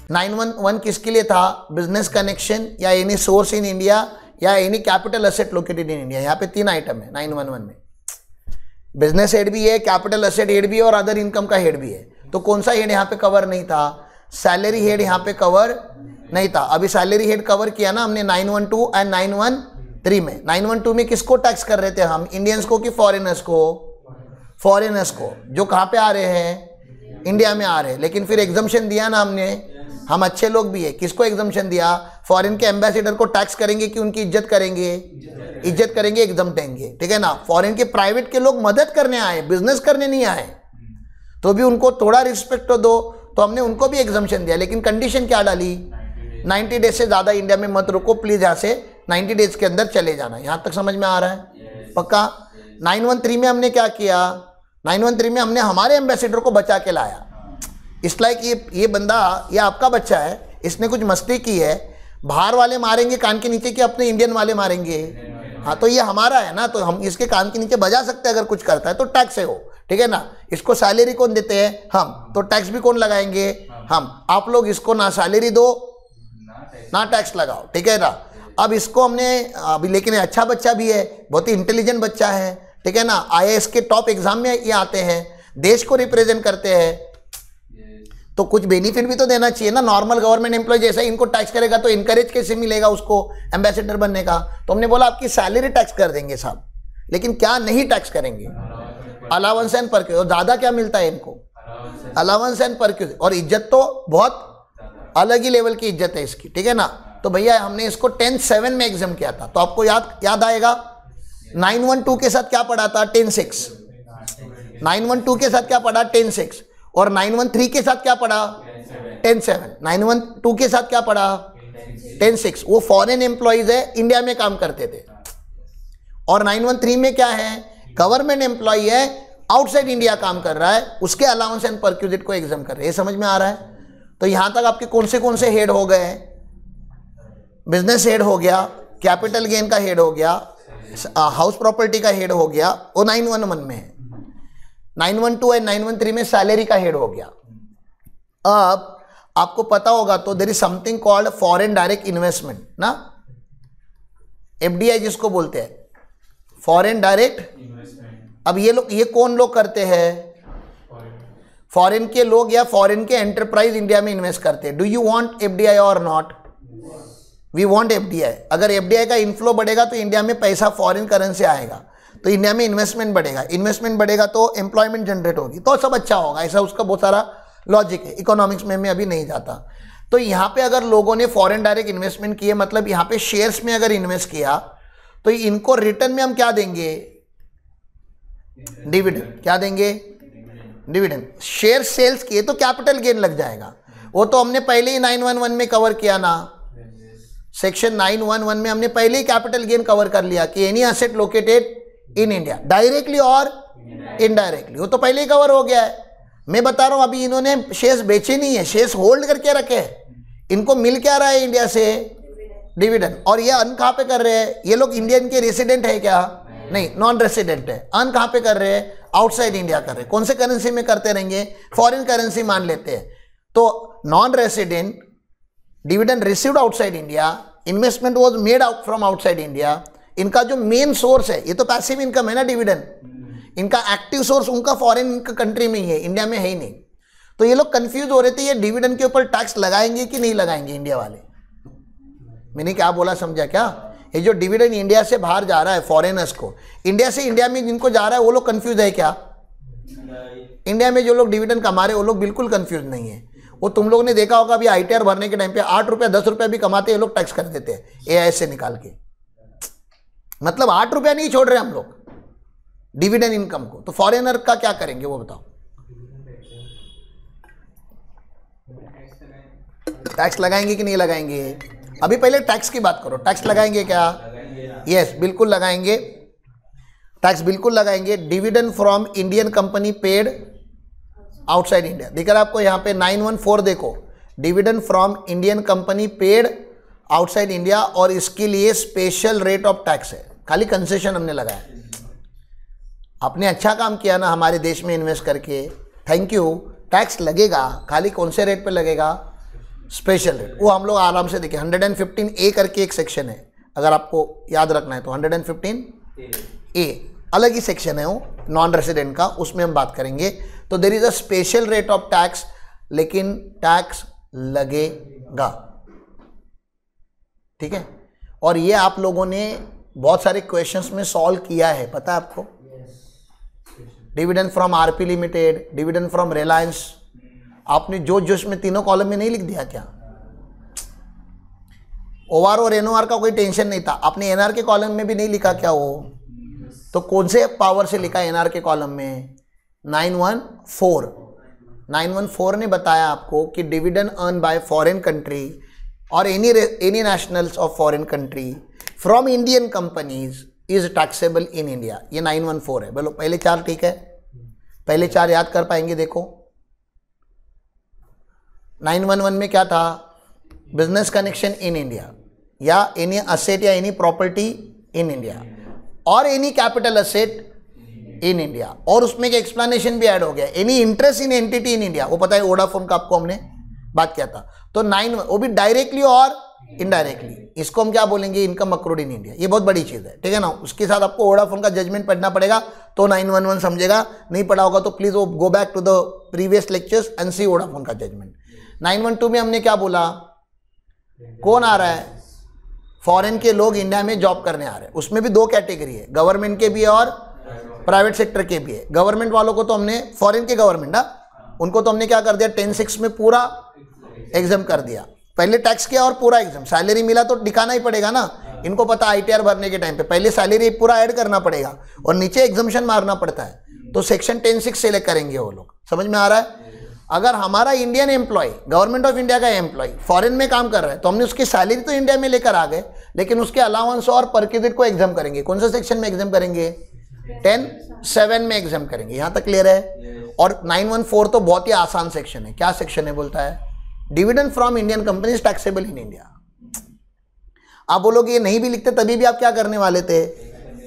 911 किसके लिए था? बिजनेस कनेक्शन या एनी सोर्स इन इंडिया या any capital asset located in India. यहाँ पे 3 आइटम है 911 में, बिजनेस हेड भी है, कैपिटल एसेट हेड भी है और अदर इनकम का हेड भी है। तो कौन सा हेड यहाँ पे कवर नहीं था? सैलरी हेड यहाँ पे कवर नहीं था। अभी सैलरी हेड कवर किया ना हमने 912 एंड 913 में। 912 में किसको टैक्स कर रहे थे हम? इंडियंस को कि फॉरेनर्स को? फॉरेनर्स को, जो कहाँ पे आ रहे हैं? इंडिया में आ रहे हैं। लेकिन फिर एग्जम्पशन दिया ना हमने, हम अच्छे लोग भी है, किसको एग्जम्पशन दिया? फॉरेन के एम्बेसडर को टैक्स करेंगे कि उनकी इज्जत करेंगे? इज्जत करेंगे, एग्जाम देंगे, ठीक है ना। फॉरेन के प्राइवेट के लोग मदद करने आए, बिजनेस करने नहीं आए, तो भी उनको थोड़ा रिस्पेक्ट तो दो। तो हमने उनको भी एग्जम्पशन दिया, लेकिन कंडीशन क्या डाली? 90 डेज से ज़्यादा इंडिया में मत रुको प्लीज़, यहाँ से 90 डेज के अंदर चले जाना। यहाँ तक समझ में आ रहा है? पक्का। 913 में हमने क्या किया? 913 में हमने हमारे एम्बेसडर को बचा के लाया। इस लाइक ये बंदा, ये आपका बच्चा है, इसने कुछ मस्ती की है, बाहर वाले मारेंगे कान के नीचे कि अपने इंडियन वाले मारेंगे? हाँ, तो ये हमारा है ना, तो हम इसके कान के नीचे बजा सकते हैं अगर कुछ करता है तो टैक्स है वो, ठीक है ना। इसको सैलरी कौन देते हैं? हम। तो टैक्स भी कौन लगाएंगे? हम। आप लोग इसको ना सैलरी दो ना टैक्स लगाओ, ठीक है ना। अब इसको हमने अभी, लेकिन अच्छा बच्चा भी है, बहुत ही इंटेलिजेंट बच्चा है, ठीक है ना। IAS के टॉप एग्जाम में ये आते हैं, देश को रिप्रेजेंट करते हैं, तो कुछ बेनिफिट भी तो देना चाहिए ना। नॉर्मल गवर्नमेंट एम्प्लॉय जैसा इनको टैक्स करेगा तो इनकरेज कैसे मिलेगा उसको एम्बेसडर बनने का? तो हमने बोला आपकी सैलरी टैक्स कर देंगे साहब, लेकिन क्या नहीं टैक्स करेंगे? Allowance and परक्यूज। और ज़्यादा क्या मिलता है इनको? Allowance and परक्यूज। और इज्जत तो बहुत अलग ही लेवल की इज्जत है इसकी, ठीक है ना। तो भैया हमने इसको 10(7) में एग्जाम किया था, तो आपको याद आएगा 912 के साथ क्या पढ़ा था? 10(6). 912 के साथ क्या पढ़ा? 10(6). और 913 के साथ क्या पढ़ा? 10(7). 912 के साथ क्या पढ़ा? 10(6). वो फॉरेन एम्प्लॉइज है, इंडिया में काम करते थे। और 913 में क्या है? गवर्नमेंट एम्प्लॉय है, आउटसाइड इंडिया काम कर रहा है, उसके अलाउंस एंड परक्यूजिट को एग्जाम कर रहे हैं। समझ में आ रहा है? तो यहां तक आपके कौन से हेड हो गए? बिजनेस हेड हो गया, कैपिटल गेन का हेड हो गया, हाउस प्रॉपर्टी का हेड हो गया, वो 911 में है। 912 एंड 913 में सैलरी का हेड हो गया। अब आपको पता होगा तो there is something called foreign direct investment ना, FDI जिसको बोलते हैं, फॉरेन डायरेक्ट इन्वेस्टमेंट। अब ये कौन लोग करते हैं? फॉरेन के लोग या फॉरेन के एंटरप्राइज इंडिया में इन्वेस्ट करते हैं। डू यू वांट FDI और नॉट? We want FDI। अगर FDI का इनफ्लो बढ़ेगा तो इंडिया में पैसा फॉरेन करेंसी आएगा, तो इंडिया में इन्वेस्टमेंट बढ़ेगा, इन्वेस्टमेंट बढ़ेगा तो एम्प्लॉयमेंट जनरेट होगी, तो सब अच्छा होगा। ऐसा उसका बहुत सारा लॉजिक है, इकोनॉमिक्स में मैं अभी नहीं जाता। तो यहाँ पे अगर लोगों ने फॉरेन डायरेक्ट इन्वेस्टमेंट किए, मतलब यहाँ पे शेयर्स में अगर इन्वेस्ट किया, तो इनको रिटर्न में हम क्या देंगे? डिविडेंड। क्या देंगे? डिविडेंड। शेयर सेल्स किए तो कैपिटल गेन लग जाएगा, वो तो हमने पहले ही 911 में कवर किया ना। सेक्शन 911 में हमने पहले ही कैपिटल गेन कवर कर लिया कि any asset located in India, directly और इनडायरेक्टली, वो तो पहले ही कवर हो गया है। मैं बता रहा हूं अभी इन्होंने शेयर्स बेचे नहीं है, शेयर्स होल्ड करके रखे हैं। इनको मिल क्या रहा है इंडिया से? डिविडेंड। और ये अर्न कहाँ पे कर रहे हैं? ये लोग इंडियन के रेसिडेंट है क्या? नहीं, नॉन रेसिडेंट है। अर्न कहाँ पे कर रहे हैं? आउटसाइड इंडिया कर रहे हैं। कौन से करेंसी में करते रहेंगे? फॉरेन करेंसी मान लेते हैं। तो non resident, dividend received outside India, investment was made out from outside India. इनका जो मेन सोर्स है, ये तो पैसिव इनकम है ना डिविडेंड, इनका एक्टिव सोर्स उनका फॉरेन कंट्री में ही है, इंडिया में है ही नहीं। तो ये लोग कंफ्यूज हो रहे थे, ये डिविडेंड के ऊपर टैक्स लगाएंगे कि नहीं लगाएंगे इंडिया वाले। मैंने क्या बोला समझा क्या? ये जो डिविडेंड इंडिया से बाहर जा रहा है फॉरेनर्स को, इंडिया से इंडिया में जिनको जा रहा है वो लोग कंफ्यूज है क्या? इंडिया में जो लोग डिविडेंड कमा रहे हैं वो लोग बिल्कुल कंफ्यूज नहीं है। वो तुम लोग ने देखा होगा अभी ITR भरने के टाइम पे 8 रुपया 10 रुपया भी कमाते ये लोग टैक्स कर देते हैं AIS से निकाल के। मतलब 8 रुपया नहीं छोड़ रहे हम लोग डिविडेंड इनकम को। तो फॉरेनर का क्या करेंगे वो बताओ? टैक्स लगाएंगे कि नहीं लगाएंगे? अभी पहले टैक्स की बात करो। टैक्स लगाएंगे क्या? यस, बिल्कुल लगाएंगे, टैक्स बिल्कुल लगाएंगे। Dividend from Indian company paid outside India, दिख रहा है आपको यहाँ पे 914 देखो, dividend from Indian company paid outside India, और इसके लिए स्पेशल रेट ऑफ टैक्स है, खाली कंसेशन हमने लगाया। आपने अच्छा काम किया ना हमारे देश में इन्वेस्ट करके, थैंक यू। टैक्स लगेगा, खाली कौन से रेट पे लगेगा? स्पेशल रेट, वो हम लोग आराम से देखें। 115A करके एक सेक्शन है, अगर आपको याद रखना है तो 115A अलग ही सेक्शन है वो नॉन रेसिडेंट का, उसमें हम बात करेंगे। तो there is a special rate of tax, लेकिन टैक्स लगेगा, ठीक है। और ये आप लोगों ने बहुत सारे क्वेश्चंस में सॉल्व किया है, पता है आपको। Dividend from RP limited, dividend from Reliance, आपने जोश में तीनों कॉलम में नहीं लिख दिया क्या? ओआर और एनओआर का कोई टेंशन नहीं था, आपने एनआर के कॉलम में भी नहीं लिखा क्या वो? तो कौन से पावर से लिखा एनआर के कॉलम में? 914 ने बताया आपको कि dividend earn by foreign country और any nationals of foreign country from Indian companies is taxable in India. ये 914 है। बोलो पहले चार ठीक है, पहले चार याद कर पाएंगे? देखो 911 में क्या था? बिजनेस कनेक्शन इन इंडिया, या एनी असेट या एनी प्रॉपर्टी इन इंडिया, और any capital asset in India, और उसमें एक एक्सप्लेनेशन भी ऐड हो गया, any interest in entity in India. वो पता है वोडाफोन का आपको हमने बात किया था। तो 9, वो भी डायरेक्टली और इनडायरेक्टली, इसको हम क्या बोलेंगे? Income accrued in India. ये बहुत बड़ी चीज़ है, ठीक है ना। उसके साथ आपको वोडाफोन का जजमेंट पढ़ना पड़ेगा तो 911 समझेगा, नहीं पढ़ा होगा तो प्लीज वो go back to the previous lectures and see Vodafone का जजमेंट। 912 में हमने क्या बोला? कौन आ रहा है? फॉरेन के लोग इंडिया में जॉब करने आ रहे हैं। उसमें भी दो कैटेगरी है, गवर्नमेंट के भी और प्राइवेट सेक्टर के भी है। गवर्नमेंट वालों को तो हमने, फॉरेन के गवर्नमेंट उनको तो हमने क्या कर दिया? 10(6) में पूरा एग्जाम कर दिया। पहले टैक्स किया और पूरा एग्जाम, सैलरी मिला तो दिखाना ही पड़ेगा ना। इनको पता ITR भरने के टाइम पे पहले सैलरी पूरा ऐड करना पड़ेगा और नीचे एग्जाम्शन मारना पड़ता है। तो सेक्शन 10(6) सेलेक्ट करेंगे वो लोग। समझ में आ रहा है? अगर हमारा Indian employ, government of India का एम्प्लॉय फॉरेन में काम कर रहा है तो हमने उसकी सैलरी तो इंडिया में लेकर आ गए, लेकिन उसके अलाउंस और परक्विजिट को एग्जाम करेंगे। कौन सा सेक्शन में एग्जाम करेंगे? 10(7) में एग्जाम करेंगे। यहां तक क्लियर है? और 914 तो बहुत ही आसान सेक्शन है। क्या सेक्शन है? बोलता है dividend from Indian companies taxable in India. आप बोलोगे ये नहीं भी लिखते तभी भी आप क्या करने वाले थे?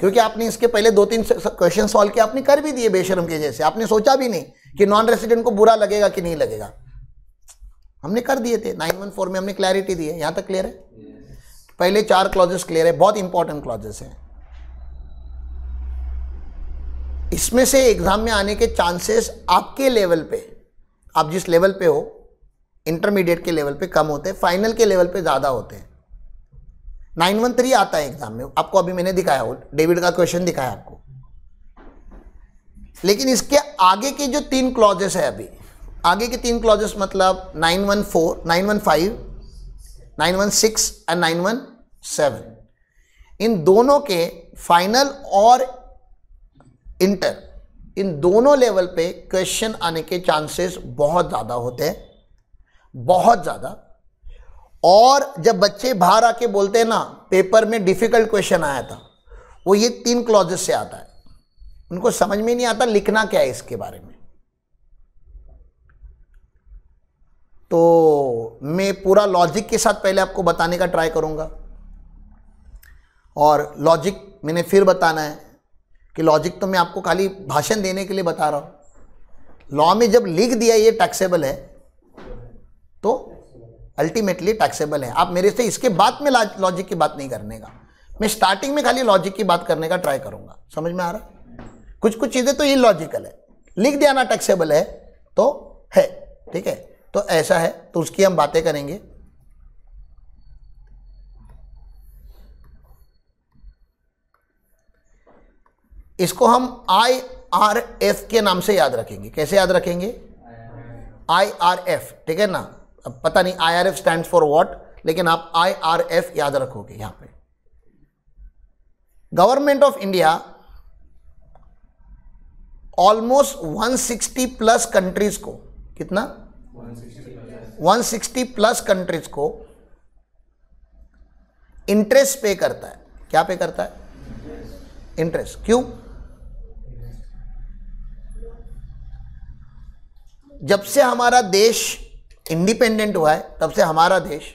क्योंकि आपने इसके पहले 2-3 क्वेश्चन सॉल्व किए, आपने कर भी दिए बेशरम के जैसे। आपने सोचा भी नहीं कि नॉन रेसिडेंट को बुरा लगेगा कि नहीं लगेगा, हमने कर दिए थे। 914 में हमने क्लैरिटी दी है। यहां तक क्लियर है? पहले 4 क्लॉजेस क्लियर है, बहुत इंपॉर्टेंट क्लॉजेस हैं। इसमें से एग्जाम में आने के चांसेस आपके लेवल पे, आप जिस लेवल पे हो, इंटरमीडिएट के लेवल पे कम होते हैं, फाइनल के लेवल पे ज्यादा होते हैं। 913 आता है एग्जाम में, आपको अभी मैंने दिखाया, वो डेविड का क्वेश्चन दिखाया आपको। लेकिन इसके आगे के जो 3 क्लॉजेस है, अभी आगे के 3 क्लॉजेस मतलब 914, 915, 916 एंड 917, इन दोनों के फाइनल और इंटर, इन दोनों लेवल पे क्वेश्चन आने के चांसेस बहुत ज़्यादा होते हैं, बहुत ज़्यादा। और जब बच्चे बाहर आके बोलते हैं ना पेपर में डिफिकल्ट क्वेश्चन आया था, वो ये 3 क्लॉजेस से आता है। उनको समझ में नहीं आता लिखना क्या है इसके बारे में। तो मैं पूरा लॉजिक के साथ पहले आपको बताने का ट्राई करूंगा, और लॉजिक मैंने फिर बताना है कि लॉजिक तो मैं आपको खाली भाषण देने के लिए बता रहा हूं। लॉ में जब लिख दिया ये टैक्सेबल है तो अल्टीमेटली टैक्सेबल है। आप मेरे से इसके बाद में लॉजिक की बात नहीं करने का, मैं स्टार्टिंग में खाली लॉजिक की बात करने का ट्राई करूंगा। समझ में आ रहा है? कुछ कुछ चीजें तो इलॉजिकल है, लिख दिया ना टैक्सेबल है तो है, ठीक है। तो ऐसा है, तो उसकी हम बातें करेंगे। इसको हम IRF के नाम से याद रखेंगे। कैसे याद रखेंगे? IRF, ठीक है ना। अब पता नहीं IRF स्टैंड्स फॉर व्हाट, लेकिन आप IRF याद रखोगे। यहां पे government of India almost 160 plus countries को, कितना? 160 प्लस कंट्रीज को इंटरेस्ट पे करता है। क्या पे करता है? इंटरेस्ट। क्यों? जब से हमारा देश इंडिपेंडेंट हुआ है तब से हमारा देश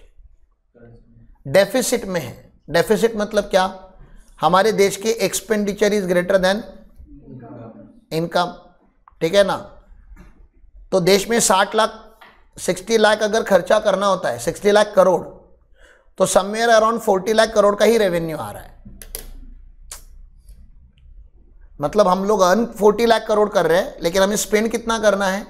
डेफिसिट में है। डेफिसिट मतलब क्या? हमारे देश के expenditure is greater than income, ठीक है ना। तो देश में 60 लाख 60 लाख अगर खर्चा करना होता है, 60 लाख करोड़, तो समवेयर अराउंड 40 लाख करोड़ का ही रेवेन्यू आ रहा है। मतलब हम लोग अर्न 40 लाख करोड़ कर रहे हैं, लेकिन हमें स्पेंड कितना करना है?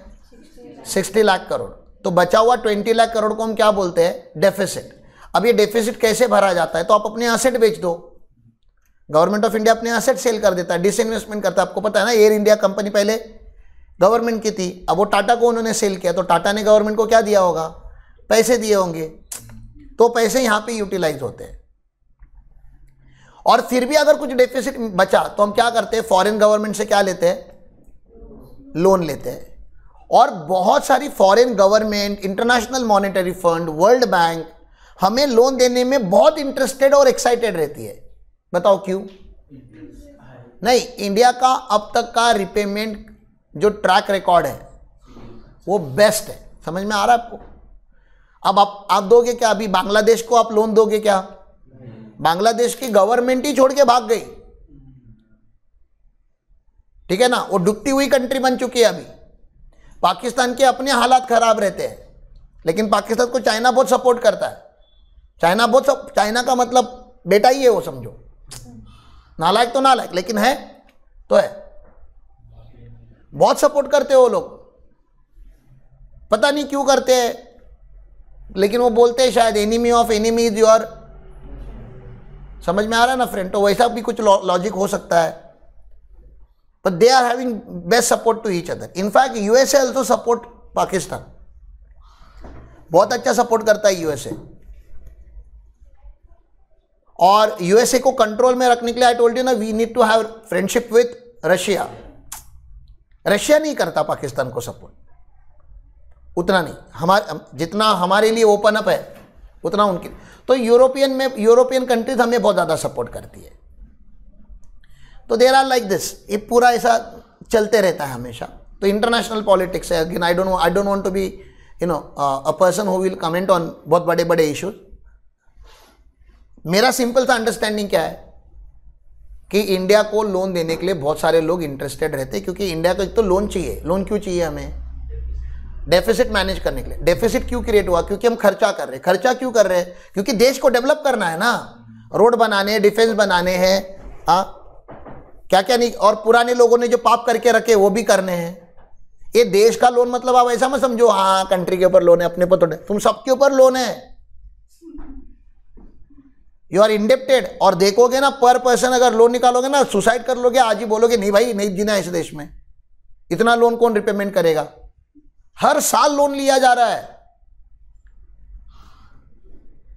60 लाख करोड़। तो बचा हुआ 20 लाख करोड़ को हम क्या बोलते हैं? डेफिसिट। अब ये डेफिसिट कैसे भरा जाता है? तो आप अपने एसेट बेच दो। गवर्नमेंट ऑफ इंडिया अपने एसेट सेल कर देता है, डिसइन्वेस्टमेंट करता है। आपको पता है ना, एयर इंडिया कंपनी पहले गवर्नमेंट की थी, अब वो टाटा को उन्होंने सेल किया, तो टाटा ने गवर्नमेंट को क्या दिया होगा? पैसे दिए होंगे। तो पैसे यहां पे यूटिलाइज होते हैं। और फिर भी अगर कुछ डेफिसिट बचा तो हम क्या करते हैं? फॉरेन गवर्नमेंट से क्या लेते हैं? लोन लेते हैं। और बहुत सारी foreign government, international monetary fund, world bank हमें लोन देने में बहुत इंटरेस्टेड और एक्साइटेड रहती है। बताओ क्यों? नहीं, इंडिया का अब तक का रिपेमेंट जो ट्रैक रिकॉर्ड है वो बेस्ट है। समझ में आ रहा है आपको? अब आप दोगे क्या? अभी बांग्लादेश को आप लोन दोगे क्या? बांग्लादेश की गवर्नमेंट ही छोड़ के भाग गई, ठीक है ना? वो डूबती हुई कंट्री बन चुकी है अभी। पाकिस्तान के अपने हालात खराब रहते हैं, लेकिन पाकिस्तान को चाइना बहुत सपोर्ट करता है। चाइना का मतलब बेटा ही है वो, समझो। नालायक तो नालायक, लेकिन है तो है। बहुत सपोर्ट करते हो वो लोग, पता नहीं क्यों करते हैं, लेकिन वो बोलते हैं शायद enemy of enemy is your. समझ में आ रहा है ना फ्रेंड? तो वैसा भी कुछ लॉजिक हो सकता है, but they are having best support to each other. In fact USA also support Pakistan, बहुत अच्छा सपोर्ट करता है यूएसए। और यूएसए को कंट्रोल में रखने के लिए आई टोल्ड यू ना, we need to have friendship with Russia. Russia नहीं करता पाकिस्तान को सपोर्ट, उतना नहीं। जितना हमारे लिए ओपन अप है उतना उनकी। तो यूरोपियन कंट्रीज हमें बहुत ज़्यादा सपोर्ट करती है। तो देर आर लाइक दिस, ये पूरा ऐसा चलते रहता है हमेशा। तो इंटरनेशनल पॉलिटिक्स है। Again I don't want to be a person who will comment on बहुत बड़े बड़े इश्यूज। मेरा सिंपल सा अंडरस्टैंडिंग क्या है कि इंडिया को लोन देने के लिए बहुत सारे लोग इंटरेस्टेड रहते हैं, क्योंकि इंडिया को एक तो लोन चाहिए। लोन क्यों चाहिए हमें? डेफिसिट मैनेज करने के लिए। डेफिसिट क्यों क्रिएट हुआ? क्योंकि हम खर्चा कर रहे हैं। खर्चा क्यों कर रहे हैं? क्योंकि देश को डेवलप करना है ना, रोड बनाने हैं, डिफेंस बनाने हैं, क्या क्या नहीं, और पुराने लोगों ने जो पाप करके रखे वो भी करने हैं। ये देश का लोन मतलब आप ऐसा मत समझो हाँ कंट्री के ऊपर लोन है, अपने पर तो तुम सबके ऊपर लोन है। You are indebted. और देखोगे ना, पर पर्सन अगर लोन निकालोगे ना, सुसाइड कर लोगे, आज ही बोलोगे नहीं भाई नहीं जीना इस देश में, इतना लोन कौन रिपेमेंट करेगा? हर साल लोन लिया जा रहा है।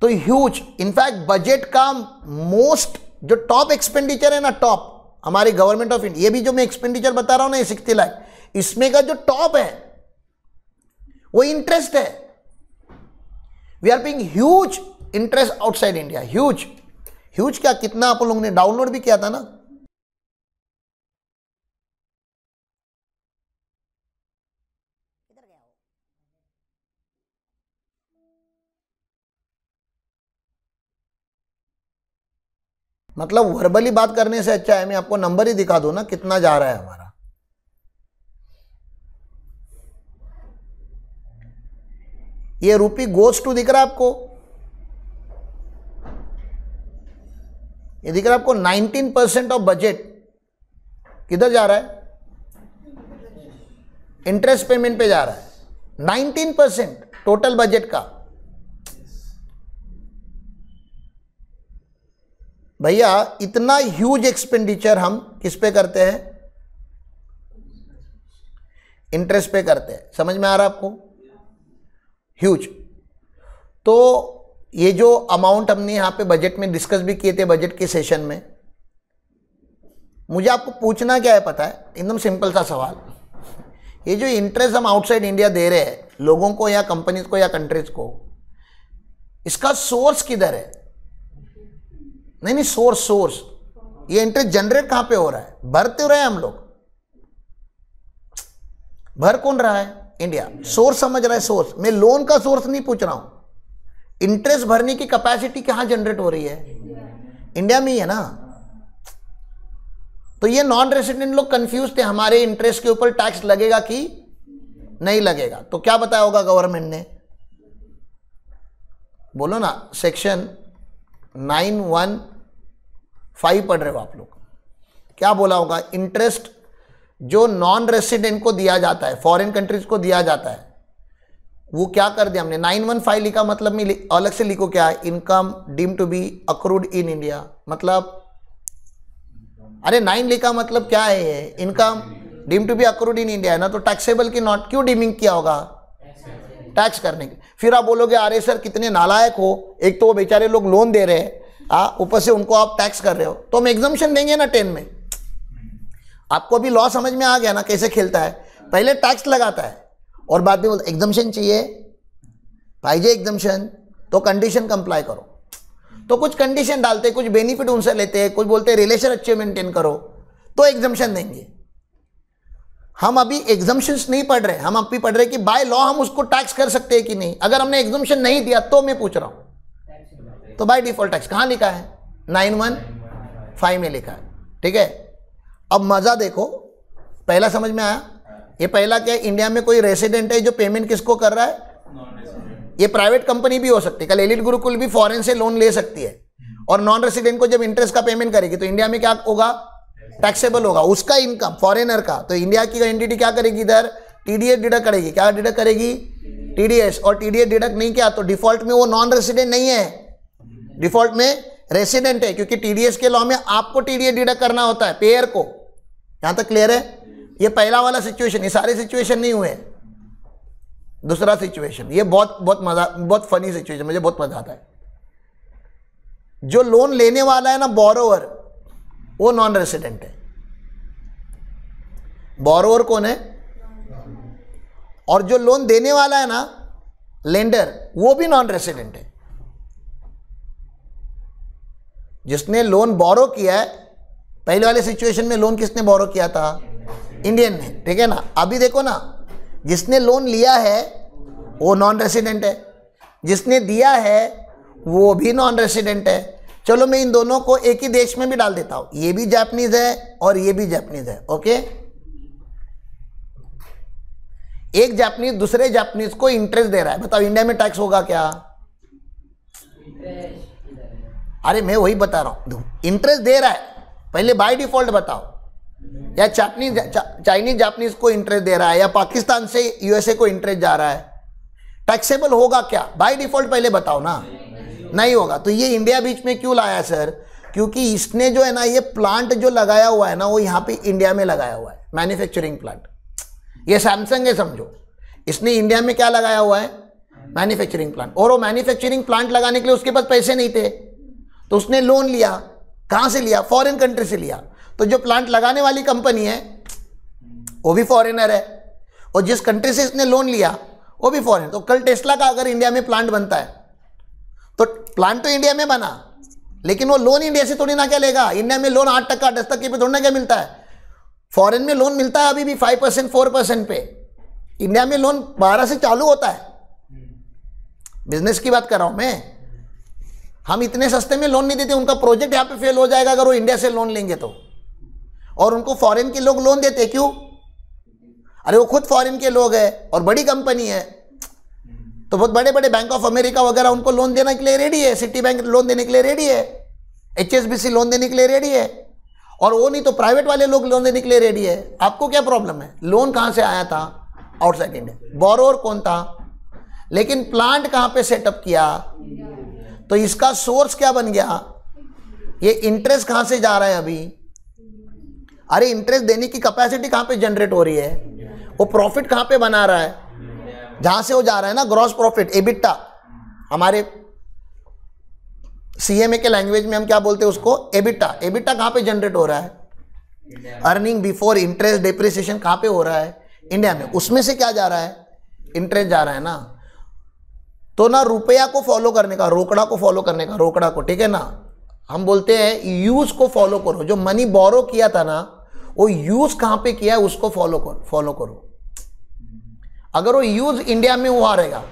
तो ह्यूज, इनफैक्ट बजट का मोस्ट जो टॉप एक्सपेंडिचर है ना, टॉप हमारी गवर्नमेंट ऑफ इंडिया, ये भी जो मैं एक्सपेंडिचर बता रहा हूं ना, ये 60 लाख, इसमें का जो टॉप है वो इंटरेस्ट है। We are paying huge interest outside India. Huge huge क्या, कितना आप लोगों ने डाउनलोड भी किया था ना। मतलब वर्बली बात करने से अच्छा है मैं आपको नंबर ही दिखा दूं ना, कितना जा रहा है हमारा। ये रूपी गोज टू दिख रहा है आपको? ये दिख रहा है आपको? 19% ऑफ बजट किधर जा रहा है? इंटरेस्ट पेमेंट पे जा रहा है। 19% टोटल बजट का। भैया इतना ह्यूज एक्सपेंडिचर हम किस पे करते हैं? इंटरेस्ट पे करते हैं। समझ में आ रहा है आपको? ह्यूज। तो ये जो अमाउंट हमने यहाँ पे बजट में डिस्कस भी किए थे, बजट के सेशन में, मुझे आपको पूछना क्या है पता है? एकदम सिंपल सा सवाल। ये जो इंटरेस्ट हम आउटसाइड इंडिया दे रहे हैं लोगों को या कंपनीज को या कंट्रीज को, इसका सोर्स किधर है? नहीं, सोर्स ये इंटरेस्ट जनरेट कहां पे हो रहा है? भर तो रहे हैं हम लोग, भर कौन रहा है? इंडिया। सोर्स समझ रहा है? सोर्स, मैं लोन का सोर्स नहीं पूछ रहा हूं। इंटरेस्ट भरने की कैपेसिटी कहां जनरेट हो रही है? इंडिया में ही है ना। तो ये नॉन रेसिडेंट लोग कंफ्यूज थे, हमारे इंटरेस्ट के ऊपर टैक्स लगेगा कि नहीं लगेगा। तो क्या बताया होगा गवर्नमेंट ने, बोलो ना, सेक्शन 915 पढ़ रहे हो आप लोग, क्या बोला होगा? इंटरेस्ट जो नॉन रेसिडेंट को दिया जाता है, फॉरेन कंट्रीज को दिया जाता है, वो क्या कर दिया हमने 915 लिखा, मतलब में अलग से लिखो क्या है, income deem to be accrued in India. मतलब अरे 9 लिखा मतलब क्या है ये, income deem to be accrued in India है ना, तो टैक्सेबल की नॉट क्यों डीमिंग किया होगा? टैक्स करने के। फिर आप बोलोगे अरे सर कितने नालायक हो, एक तो वो बेचारे लोग लोन दे रहे हैं, ऊपर से उनको आप टैक्स कर रहे हो, तो हम एग्जम्पशन देंगे ना 10 में। आपको भी लॉ समझ में आ गया ना कैसे खेलता है, पहले टैक्स लगाता है और बाद में बोलता एग्जम्पशन चाहिए, पाइजे एग्जम्पशन, तो कंडीशन कंप्लाई करो। तो कुछ कंडीशन डालते, कुछ बेनिफिट उनसे लेते हैं, कुछ बोलते हैं रिलेशन अच्छे मेंटेन करो, तो एग्जम्पशन देंगे। हम अभी एग्जम्पशंस नहीं पढ़ रहे, हम अभी पढ़ रहे कि बाय लॉ हम उसको टैक्स कर सकते हैं कि नहीं। अगर हमने एग्जम्पशन नहीं दिया तो मैं पूछ रहा हूं, तो बाय डिफॉल्ट टैक्स कहां लिखा है? 915 में लिखा है, ठीक है। अब मजा देखो, पहला समझ में आया? ये पहला क्या है, इंडिया में कोई रेसिडेंट है जो पेमेंट किसको कर रहा है? ये प्राइवेट कंपनी भी हो सकती है, कल एलिट गुरुकुल भी फॉरेन से लोन ले सकती है, और नॉन रेसिडेंट को जब इंटरेस्ट का पेमेंट करेगी तो इंडिया में क्या होगा? टैक्सेबल होगा उसका इनकम, फॉरेनर का। तो इंडिया की एंटिटी क्या करेगी? इधर टीडीएस डिडक्ट करेगी। क्या डिडक्ट करेगी? टीडीएस। और टीडीएस डिडक्ट नहीं किया तो डिफॉल्ट में वो नॉन रेसिडेंट नहीं है, डिफॉल्ट में रेसिडेंट है, क्योंकि टीडीएस के लॉ में आपको टीडीएस डिडक्ट करना होता है, पेयर को। यहां तक क्लियर है? ये पहला वाला सिचुएशन, ये सारे सिचुएशन नहीं हुए। दूसरा सिचुएशन, ये बहुत फनी सिचुएशन, मुझे बहुत मजा आता है। जो लोन लेने वाला है ना, बोरोवर, वो नॉन रेसिडेंट है। बोरोवर कौन है? और जो लोन देने वाला है ना, लेंडर, वो भी नॉन रेसिडेंट है। जिसने लोन बोरो किया है, पहले वाले सिचुएशन में लोन किसने बोरो किया था? इंडियन ने, ठीक है ना। अभी देखो ना, जिसने लोन लिया है वो नॉन रेसिडेंट है, जिसने दिया है वो भी नॉन रेसिडेंट है। चलो मैं इन दोनों को एक ही देश में भी डाल देता हूं, ये भी जापानीज है और ये भी जापानीज है, ओके। एक जापानीज दूसरे जापानीज को इंटरेस्ट दे रहा है, बताओ इंडिया में टैक्स होगा क्या? अरे मैं वही बता रहा हूं, इंटरेस्ट दे रहा है, पहले बाय डिफॉल्ट बताओ। या चाइनीज जापानीज को इंटरेस्ट दे रहा है, या पाकिस्तान से यूएसए को इंटरेस्ट जा रहा है, टैक्सेबल होगा क्या? बाय डिफॉल्ट पहले बताओ ना। नहीं होगा। तो ये इंडिया बीच में क्यों लाया सर? क्योंकि इसने जो है ना, ये प्लांट जो लगाया हुआ है ना, वो यहाँ पे इंडिया में लगाया हुआ है, मैन्युफैक्चरिंग प्लांट। ये सैमसंग है समझो, इसने इंडिया में क्या लगाया हुआ है? Manufacturing plant. और वो मैन्युफैक्चरिंग प्लांट लगाने के लिए उसके पास पैसे नहीं थे, तो उसने लोन लिया। कहाँ से लिया? फॉरेन कंट्री से लिया। तो जो प्लांट लगाने वाली कंपनी है वो भी फॉरेनर है, और जिस कंट्री से इसने लोन लिया वो भी फॉरेन। तो कल टेस्ला का अगर इंडिया में प्लांट बनता है, तो प्लांट तो इंडिया में बना, लेकिन वो लोन इंडिया से थोड़ी ना क्या लेगा। इंडिया में लोन 8% 10% पे थोड़ी ना क्या मिलता है, फॉरेन में लोन मिलता है अभी भी 5% 4% पे। इंडिया में लोन 12 से चालू होता है। बिजनेस की बात कर रहा हूं मैं। हम इतने सस्ते में लोन नहीं देते, उनका प्रोजेक्ट यहाँ पे फेल हो जाएगा अगर वो इंडिया से लोन लेंगे तो। और उनको फॉरेन के लोग लोन देते क्यों? अरे वो खुद फॉरेन के लोग हैं और बड़ी कंपनी है, तो बहुत बड़े बड़े बैंक ऑफ अमेरिका वगैरह उनको लोन देने के लिए रेडी है, सिटी बैंक लोन देने के लिए रेडी है, HSBC लोन देने के लिए रेडी है, और वो नहीं तो प्राइवेट वाले लोग लोन देने के लिए रेडी है। आपको क्या प्रॉब्लम है? लोन कहाँ से आया था? Outside India. बोरोवर कौन था? लेकिन प्लांट कहाँ पे सेटअप किया? तो इसका सोर्स क्या बन गया? ये इंटरेस्ट कहाँ से जा रहा है अभी? अरे इंटरेस्ट देने की कैपेसिटी कहाँ पे जनरेट हो रही है? वो प्रॉफिट कहाँ पे बना रहा है? जहां से वो जा रहा है ना, ग्रॉस प्रॉफिट, एबिटा। हमारे सीएमए के लैंग्वेज में हम क्या बोलते हैं उसको? एबिटा। एबिटा कहाँ पे जनरेट हो रहा है? अर्निंग बिफोर इंटरेस्ट डेप्रिसिएशन कहाँ पे हो रहा है? इंडिया में। उसमें से क्या जा रहा है? इंटरेस्ट जा रहा है ना। तो ना रुपया को फॉलो करने का, रोकड़ा को फॉलो करने का, रोकड़ा को, ठीक है ना। हम बोलते हैं यूज को फॉलो करो। जो मनी बोरो किया था ना, वो यूज कहाँ पे किया है उसको फॉलो करो। अगर वो यूज इंडिया में हुआ रहेगा,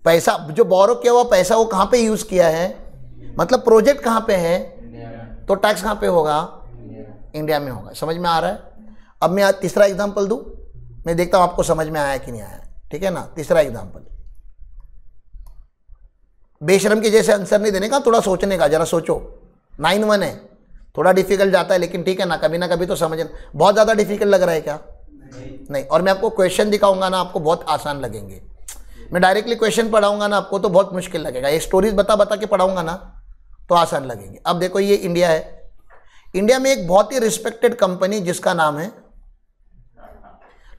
पैसा जो बोरो किया हुआ पैसा वो कहाँ पे यूज किया है, मतलब प्रोजेक्ट कहाँ पे है, तो टैक्स कहाँ पे होगा? इंडिया में होगा। समझ में आ रहा है? अब मैं आज तीसरा एग्जाम्पल दूं, मैं देखता हूं आपको समझ में आया कि नहीं आया, ठीक है ना। तीसरा एग्जाम्पल, बेशरम के जैसे आंसर नहीं देने का, थोड़ा सोचने का, जरा सोचो। 9-1 है, थोड़ा डिफिकल्ट जाता है लेकिन ठीक है ना कभी तो समझना। बहुत ज़्यादा डिफिकल्ट लग रहा है क्या? नहीं। और मैं आपको क्वेश्चन दिखाऊंगा ना, आपको बहुत आसान लगेंगे। मैं डायरेक्टली क्वेश्चन पढ़ाऊंगा ना, आपको तो बहुत मुश्किल लगेगा। ये स्टोरीज बता के पढ़ाऊंगा ना तो आसान लगेंगे। अब देखो ये इंडिया है, इंडिया में एक बहुत ही रिस्पेक्टेड कंपनी जिसका नाम है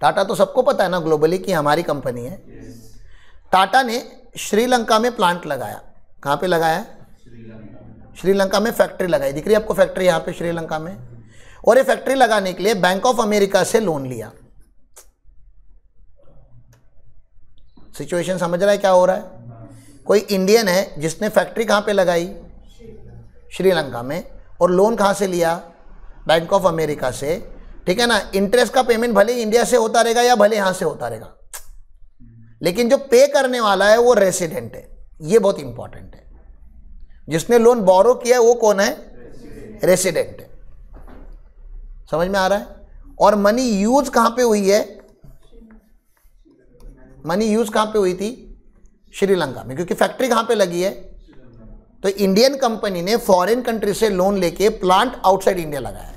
टाटा। तो सबको पता है ना ग्लोबली कि हमारी कंपनी है। टाटा ने श्रीलंका में प्लांट लगाया। कहाँ पे लगाया? श्रीलंका में फैक्ट्री लगाई। दिख रही है आपको फैक्ट्री यहाँ पे श्रीलंका में। और ये फैक्ट्री लगाने के लिए बैंक ऑफ अमेरिका से लोन लिया। सिचुएशन समझ रहा है क्या हो रहा है? कोई इंडियन है जिसने फैक्ट्री कहाँ पे लगाई? श्रीलंका में। और लोन कहाँ से लिया? बैंक ऑफ अमेरिका से, ठीक है ना। इंटरेस्ट का पेमेंट भले इंडिया से होता रहेगा या भले यहाँ से होता रहेगा, लेकिन जो पे करने वाला है वो रेसिडेंट है। ये बहुत इंपॉर्टेंट है। जिसने लोन बोरो किया है वो कौन है? रेसिडेंट है। समझ में आ रहा है? और मनी यूज कहां पे हुई है? मनी यूज कहां पे हुई थी? श्रीलंका में, क्योंकि फैक्ट्री कहां पे लगी है? तो इंडियन कंपनी ने फॉरेन कंट्री से लोन लेके प्लांट आउटसाइड इंडिया लगाया है।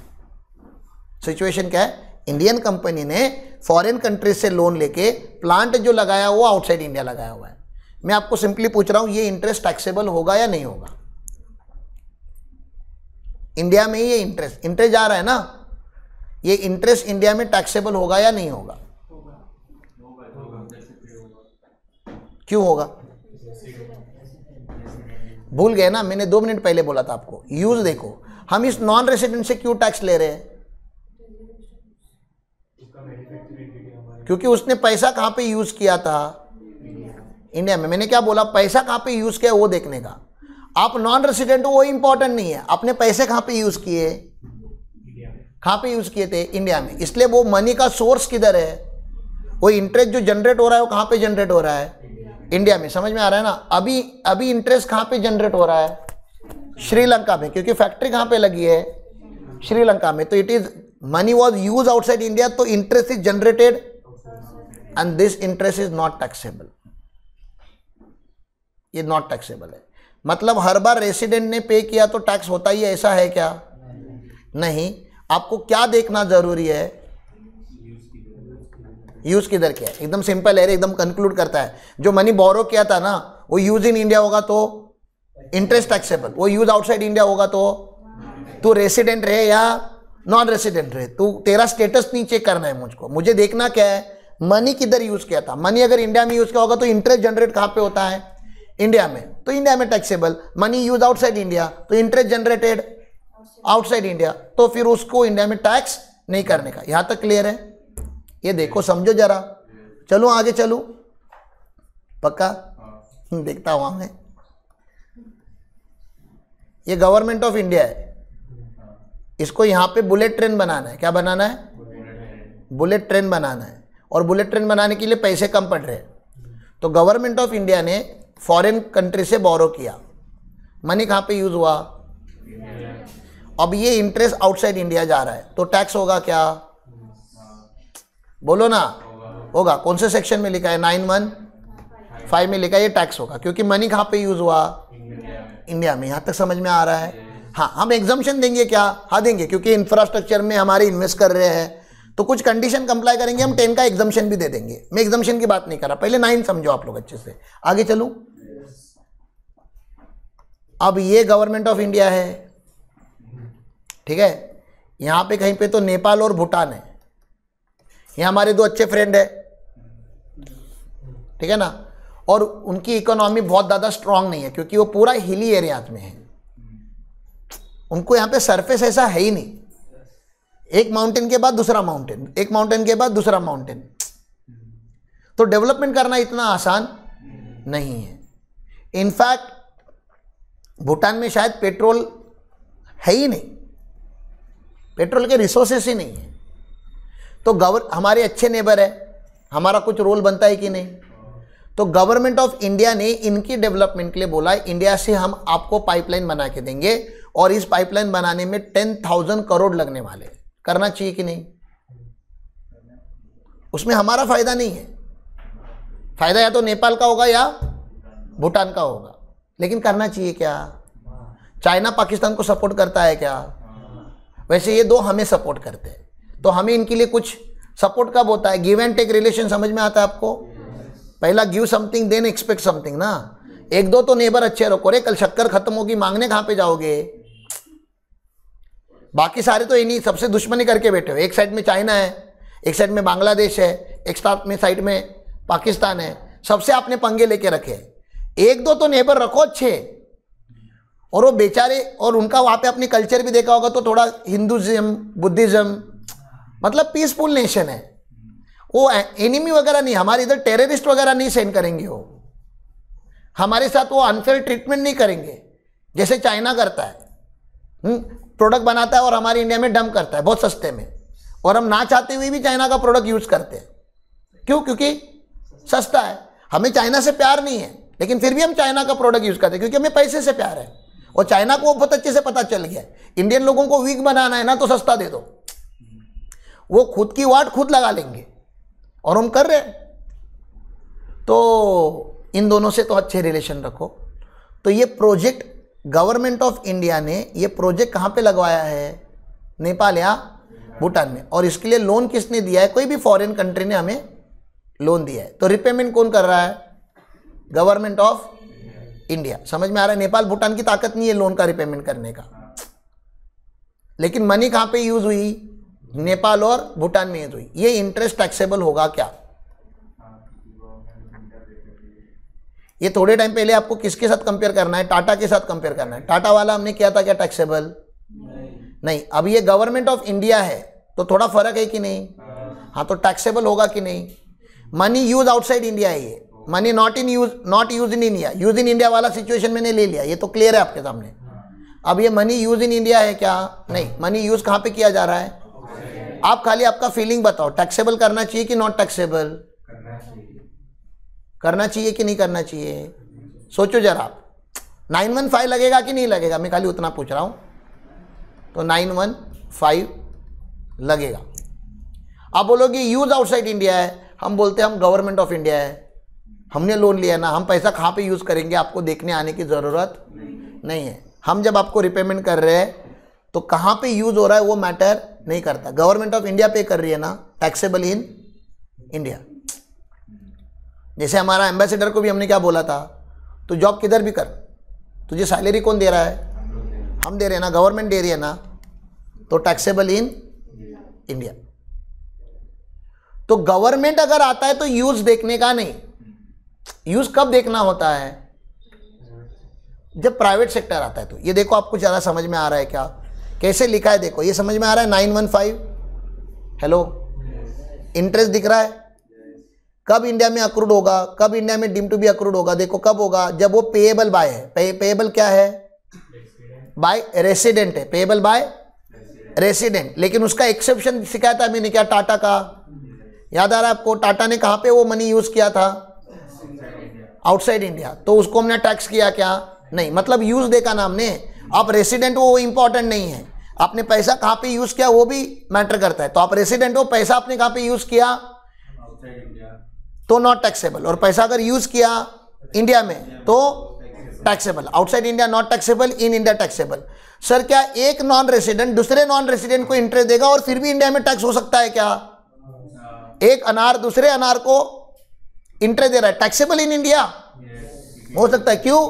सिचुएशन क्या है? इंडियन कंपनी ने फॉरेन कंट्री से लोन लेके प्लांट जो लगाया वो आउटसाइड इंडिया लगाया हुआ है। मैं आपको सिंपली पूछ रहा हूं, ये इंटरेस्ट टैक्सेबल होगा या नहीं होगा? इंडिया में ही ये इंटरेस्ट जा रहा है ना, ये इंटरेस्ट इंडिया में टैक्सेबल होगा या नहीं होगा? क्यों होगा? भूल गए ना, मैंने 2 मिनट पहले बोला था आपको। यूज देखो, हम इस नॉन रेसिडेंट से क्यों टैक्स ले रहे हैं? क्योंकि उसने पैसा कहां पे यूज किया था? इंडिया में। मैंने क्या बोला? पैसा कहां पे यूज किया वो देखने का। आप नॉन रेसिडेंट हो वो इंपॉर्टेंट नहीं है, आपने पैसे कहां पे यूज किए? कहां पे यूज किए थे? इंडिया में। इसलिए वो मनी का सोर्स किधर है? वो इंटरेस्ट जो जनरेट हो रहा है वो कहां पे जनरेट हो रहा है? इंडिया में। समझ में आ रहा है ना? अभी इंटरेस्ट कहां पे जनरेट हो रहा है? श्रीलंका में, क्योंकि फैक्ट्री कहां पे लगी है? श्रीलंका में। तो it is money was use outside India, तो interest is generated and this interest is not taxable. ये नॉट टैक्सेबल है। मतलब हर बार रेसिडेंट ने पे किया तो टैक्स होता ही है, ऐसा है क्या? नहीं। आपको क्या देखना जरूरी है? यूज किधर किया है। एकदम सिंपल है, एकदम कंक्लूड करता है। जो मनी बोरो किया था ना वो यूज इन इंडिया होगा तो इंटरेस्ट टैक्सेबल, वो यूज आउटसाइड इंडिया होगा तो तू रेसिडेंट रहे या नॉन रेसिडेंट रहे, तू तेरा स्टेटस नहीं चेक करना है मुझको। मुझे देखना क्या है? मनी किधर यूज किया था। मनी अगर इंडिया में यूज किया होगा तो इंटरेस्ट जनरेट कहां पे होता है? इंडिया में। तो इंडिया में taxable. Money use outside India तो इंटरेस्ट जनरेटेड आउटसाइड इंडिया, तो फिर उसको इंडिया में टैक्स नहीं करने का। यहां तक क्लियर है? ये देखो, समझो जरा। चलो आगे चलो, पक्का? देखता हुआ मैं। ये गवर्नमेंट ऑफ इंडिया है, इसको यहां पे बुलेट ट्रेन बनाना है। क्या बनाना है? बुलेट ट्रेन बनाना है। और बुलेट ट्रेन बनाने के लिए पैसे कम पड़ रहे हैं, तो गवर्नमेंट ऑफ इंडिया ने फॉरेन कंट्री से बोरो किया। मनी कहां पे यूज हुआ? अब ये इंटरेस्ट आउटसाइड इंडिया जा रहा है, तो टैक्स होगा क्या? बोलो ना, होगा। कौन से सेक्शन में लिखा है? 9(1)(5) में लिखा है, ये टैक्स होगा। क्योंकि मनी कहां पे यूज हुआ? इंडिया में। यहां तक समझ में आ रहा है? हाँ, हम एग्जम्पशन देंगे क्या? हाँ देंगे, क्योंकि इंफ्रास्ट्रक्चर में हमारे इन्वेस्ट कर रहे हैं तो कुछ कंडीशन कंप्लाई करेंगे, हम 10 का एग्जम्पशन भी दे देंगे। मैं एग्जम्पशन की बात नहीं कर रहा, पहले 9 समझो आप लोग अच्छे से। आगे चलूं। अब ये गवर्नमेंट ऑफ इंडिया है, ठीक है। यहां पे कहीं पे तो नेपाल और भूटान है, ये हमारे 2 अच्छे फ्रेंड है, ठीक है ना। और उनकी इकोनॉमी बहुत ज़्यादा स्ट्रांग नहीं है, क्योंकि वो पूरा हिली एरियाज में है। उनको यहाँ पे सरफेस ऐसा है ही नहीं। एक माउंटेन के बाद दूसरा माउंटेन, एक माउंटेन के बाद दूसरा माउंटेन, तो डेवलपमेंट करना इतना आसान नहीं है। इनफैक्ट भूटान में शायद पेट्रोल है ही नहीं, पेट्रोल के रिसोर्सेस ही नहीं है। तो हमारे अच्छे नेबर है, हमारा कुछ रोल बनता है कि नहीं? तो गवर्नमेंट ऑफ इंडिया ने इनकी डेवलपमेंट के लिए बोला, इंडिया से हम आपको पाइपलाइन बना के देंगे और इस पाइपलाइन बनाने में 10,000 करोड़ लगने वाले। करना चाहिए कि नहीं? उसमें हमारा फायदा नहीं है। फायदा या तो नेपाल का होगा या भूटान का होगा। लेकिन करना चाहिए क्या? चाइना पाकिस्तान को सपोर्ट करता है क्या? वैसे ये दो हमें सपोर्ट करते हैं, तो हमें इनके लिए कुछ सपोर्ट कब होता है? गिव एंड टेक रिलेशन समझ में आता है आपको? पहला give something then expect something ना। एक दो तो नेबर अच्छे रखो रे, कल शक्कर खत्म होगी मांगने कहां पे जाओगे? बाकी सारे तो इन्हीं सबसे दुश्मनी करके बैठे हो। एक साइड में चाइना है, एक साइड में बांग्लादेश है, एक साइड में पाकिस्तान है, सबसे आपने पंगे लेके रखे। एक दो तो नेबर रखो अच्छे, और वो बेचारे, और उनका वहां पे अपनी कल्चर भी देखा होगा तो थोड़ा हिंदुज्म बुद्धिज्म, मतलब पीसफुल नेशन है वो। एनिमी वगैरह नहीं, हमारे इधर टेररिस्ट वगैरह नहीं सेंड करेंगे वो, हमारे साथ वो अनफेयर ट्रीटमेंट नहीं करेंगे जैसे चाइना करता है। प्रोडक्ट बनाता है और हमारे इंडिया में डंप करता है बहुत सस्ते में, और हम ना चाहते हुए भी चाइना का प्रोडक्ट यूज करते हैं। क्यों? क्योंकि सस्ता है। हमें चाइना से प्यार नहीं है, लेकिन फिर भी हम चाइना का प्रोडक्ट यूज करते हैं क्योंकि हमें पैसे से प्यार है। और चाइना को बहुत अच्छे से पता चल गया इंडियन लोगों को वीक बनाना है ना, तो सस्ता दे दो, वो खुद की वाट खुद लगा लेंगे, और हम कर रहे हैं। तो इन दोनों से तो अच्छे रिलेशन रखो। तो ये प्रोजेक्ट गवर्नमेंट ऑफ इंडिया ने ये प्रोजेक्ट कहाँ पे लगवाया है? नेपाल या भूटान में। और इसके लिए लोन किसने दिया है? कोई भी फॉरेन कंट्री ने हमें लोन दिया है। तो रिपेमेंट कौन कर रहा है? Government of India. समझ में आ रहा है? नेपाल भूटान की ताकत नहीं है लोन का रिपेमेंट करने का, लेकिन मनी कहाँ पे यूज हुई? नेपाल और भूटान में यूज हुई। ये इंटरेस्ट टैक्सेबल होगा क्या? ये थोड़े टाइम पहले आपको किसके साथ कंपेयर करना है? टाटा के साथ कंपेयर करना है। टाटा वाला हमने किया था क्या टैक्सेबल? नहीं। अब ये गवर्नमेंट ऑफ इंडिया है तो थोड़ा फर्क है कि नहीं? हाँ, तो टैक्सेबल होगा कि नहीं? मनी यूज आउटसाइड इंडिया है ये, money not use in India. Use in India वाला सिचुएशन मैंने ले लिया, ये तो क्लियर है आपके सामने। अब ये मनी यूज इन इंडिया है क्या? नहीं। मनी यूज कहाँ पे किया जा रहा है? आप खाली आपका फीलिंग बताओ, टैक्सेबल करना चाहिए कि नॉट टैक्सेबल? करना चाहिए कि नहीं करना चाहिए? सोचो जरा आप। 915 लगेगा कि नहीं लगेगा? मैं खाली उतना पूछ रहा हूं। तो 915 लगेगा। आप बोलोगे यूज आउटसाइड इंडिया है, हम बोलते हैं हम गवर्नमेंट ऑफ इंडिया है, हमने लोन लिया ना, हम पैसा कहाँ पे यूज करेंगे आपको देखने आने की जरूरत नहीं है। हम जब आपको रिपेमेंट कर रहे हैं तो कहाँ पे यूज हो रहा है वो मैटर नहीं करता। गवर्नमेंट ऑफ इंडिया पे कर रही है ना, टैक्सेबल इन इंडिया। जैसे हमारा एम्बेसडर को भी हमने क्या बोला था, तो जॉब किधर भी कर, तुझे सैलरी कौन दे रहा है? हम दे रहे हैं ना, गवर्नमेंट दे रही है ना, तो टैक्सेबल इन इंडिया। तो गवर्नमेंट अगर आता है तो यूज देखने का नहीं। यूज कब देखना होता है? जब प्राइवेट सेक्टर आता है। तो ये देखो, आपको ज़्यादा समझ में आ रहा है क्या? कैसे लिखा है देखो, ये समझ में आ रहा है? 915 हेलो, इंटरेस्ट दिख रहा है? कब इंडिया में अक्रूड होगा? कब इंडिया में डीम टू बी अक्रूड होगा? देखो कब होगा, जब वो पेएबल बाय है। पेएबल क्या है? बाय रेसिडेंट है, पेएबल बाय रेसिडेंट। लेकिन उसका एक्सेप्शन सिखाया था मैंने क्या? टाटा का, याद आ रहा है आपको? टाटा ने कहां पे वो मनी यूज किया था? Outside India. तो उसको हमने टैक्स किया क्या? नहीं। मतलब यूज देखा ना हमने। आप रेसिडेंट वो इंपॉर्टेंट नहीं है, आपने पैसा कहां पे यूज किया वो भी मैटर करता है। तो आप रेसिडेंट हो, पैसा आपने कहां पे यूज किया? तो नॉट टैक्सेबल। और पैसा अगर यूज किया इंडिया में तो taxable. Outside India not taxable, in India taxable. Sir क्या एक नॉन रेसिडेंट दूसरे नॉन रेसिडेंट को इंटरेस्ट देगा और फिर भी इंडिया में टैक्स हो सकता है क्या? एक अनार दूसरे अनार को इंटरेस्ट दे रहा है, टैक्सेबल इन इंडिया हो सकता है। क्यों?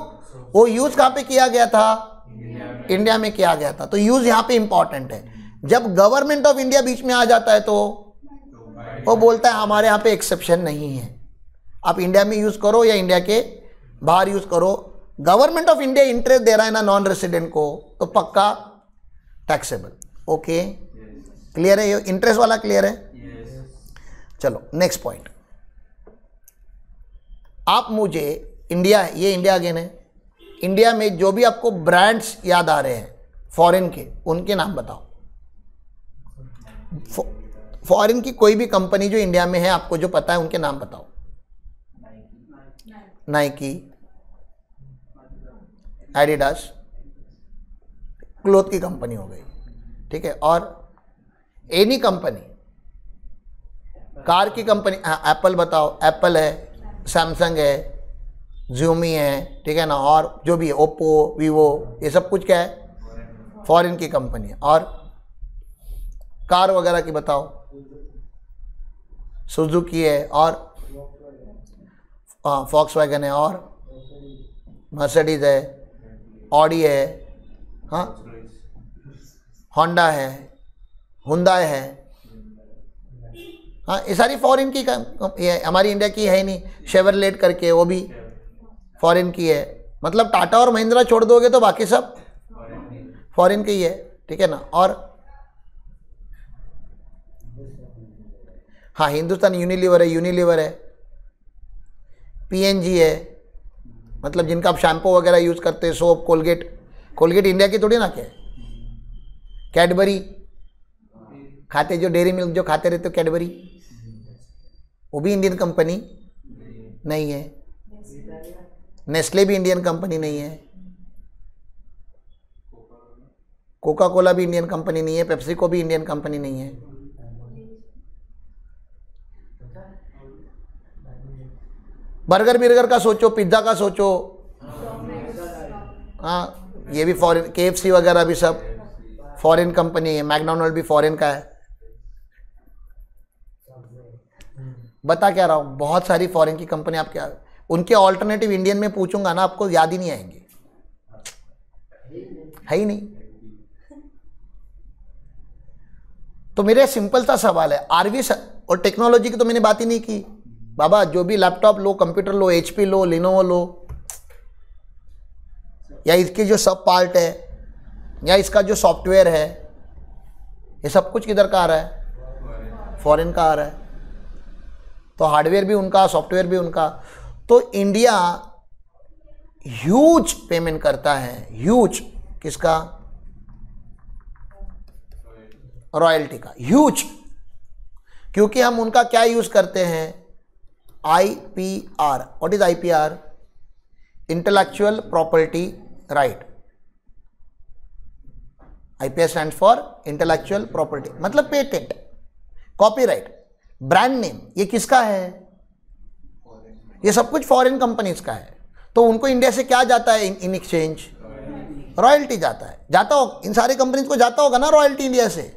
वो यूज कहां पे किया गया था? इंडिया में किया गया था। तो यूज यहां पे इंपॉर्टेंट है। जब गवर्नमेंट ऑफ इंडिया बीच में आ जाता है तो वो बोलता है हमारे यहाँ पे एक्सेप्शन नहीं है, आप इंडिया में यूज करो या इंडिया के बाहर यूज करो। गवर्नमेंट ऑफ इंडिया इंटरेस्ट दे रहा है ना नॉन रेसिडेंट को, तो पक्का टैक्सेबल। ओके, क्लियर है? ये इंटरेस्ट वाला क्लियर है? चलो नेक्स्ट पॉइंट। आप मुझे इंडिया, ये इंडिया अगेन है, इंडिया में जो भी आपको ब्रांड्स याद आ रहे हैं फॉरेन के, उनके नाम बताओ। फॉरेन की कोई भी कंपनी जो इंडिया में है आपको जो पता है उनके नाम बताओ। नाइकी, एडिडास, क्लोथ की कंपनी हो गई, ठीक है। और एनी कंपनी, कार की कंपनी, हाँ एप्पल बताओ, एप्पल है, सैमसंग है, ज़्यूमी है, ठीक है ना, और जो भी है ओप्पो, वीवो, ये सब कुछ क्या है, फॉरेन की कंपनी है। और कार वगैरह की बताओ, सुजुकी है, और हाँ फॉक्सवैगन है, और मर्सिडीज है, ऑडी है, हाँ होंडा है, हुंडई है, हाँ ये सारी फॉरेन की ये हमारी इंडिया की है ही नहीं। शेवरलेट करके वो भी फॉरेन की है। मतलब टाटा और महिंद्रा छोड़ दोगे तो बाकी सब फॉरेन की ही है, ठीक है ना। और हाँ हिंदुस्तान यूनिलीवर है, पीएनजी है, मतलब जिनका आप शैम्पू वगैरह यूज़ करते हैं, सोप, कोलगेट इंडिया की थोड़ी ना क्या है। कैडबरी खाते, जो डेयरी मिल्क जो खाते रहते हो कैडबरी, वो भी इंडियन कंपनी नहीं है। नेस्ले भी इंडियन कंपनी नहीं है, कोका कोला भी इंडियन कंपनी नहीं है, पेप्सिको भी इंडियन कंपनी नहीं है। बर्गर का सोचो, पिज्ज़ा का सोचो, हाँ ये भी फॉरेन, KFC वगैरह भी सब फॉरेन कंपनी है, मैकडोनल्ड भी फॉरेन का है। बता क्या रहा हूँ, बहुत सारी फॉरेन की कंपनी। आप क्या उनके ऑल्टरनेटिव इंडियन में पूछूंगा ना, आपको याद ही नहीं आएंगे, है ही नहीं। तो मेरा सिंपल सा सवाल है, आरवी और टेक्नोलॉजी की तो मैंने बात ही नहीं की बाबा। जो भी लैपटॉप लो, कंप्यूटर लो, HP लो, लिनोवो लो, या इसके जो सब पार्ट है, या इसका जो सॉफ्टवेयर है, ये सब कुछ किधर का आ रहा है, फॉरेन का आ रहा है। तो हार्डवेयर भी उनका, सॉफ्टवेयर भी उनका। तो इंडिया ह्यूज पेमेंट करता है, ह्यूज, किसका, रॉयल्टी का, ह्यूज। क्योंकि हम उनका क्या यूज करते हैं, IPR। What is IPR? Intellectual property right. IPR stand for intellectual property, मतलब पेटेंट, कॉपीराइट, ब्रांड नेम, ये किसका है, ये सब कुछ फॉरेन कंपनीज का है। तो उनको इंडिया से क्या जाता है इन एक्सचेंज, रॉयल्टी जाता है। जाता हो इन सारे कंपनीज को जाता होगा ना रॉयल्टी इंडिया से।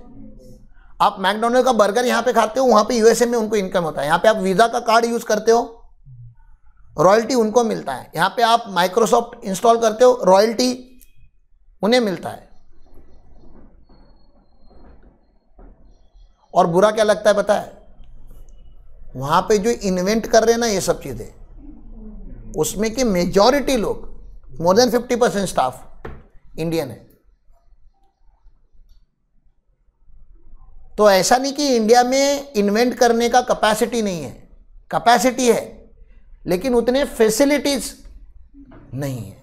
आप मैकडोनल्ड का बर्गर यहाँ पे खाते हो, वहाँ पे USA में उनको इनकम होता है। यहाँ पे आप वीज़ा का कार्ड यूज़ करते हो, रॉयल्टी उनको मिलता है। यहाँ पे आप माइक्रोसॉफ्ट इंस्टॉल करते हो, रॉयल्टी उन्हें मिलता है। और बुरा क्या लगता है पता है, वहाँ पे जो इन्वेंट कर रहे हैं ना ये सब चीज़ें, उसमें की मेजॉरिटी लोग, मोर देन 50% स्टाफ इंडियन है। तो ऐसा नहीं कि इंडिया में इन्वेंट करने का कैपेसिटी नहीं है, कैपेसिटी है, लेकिन उतने फैसिलिटीज नहीं है,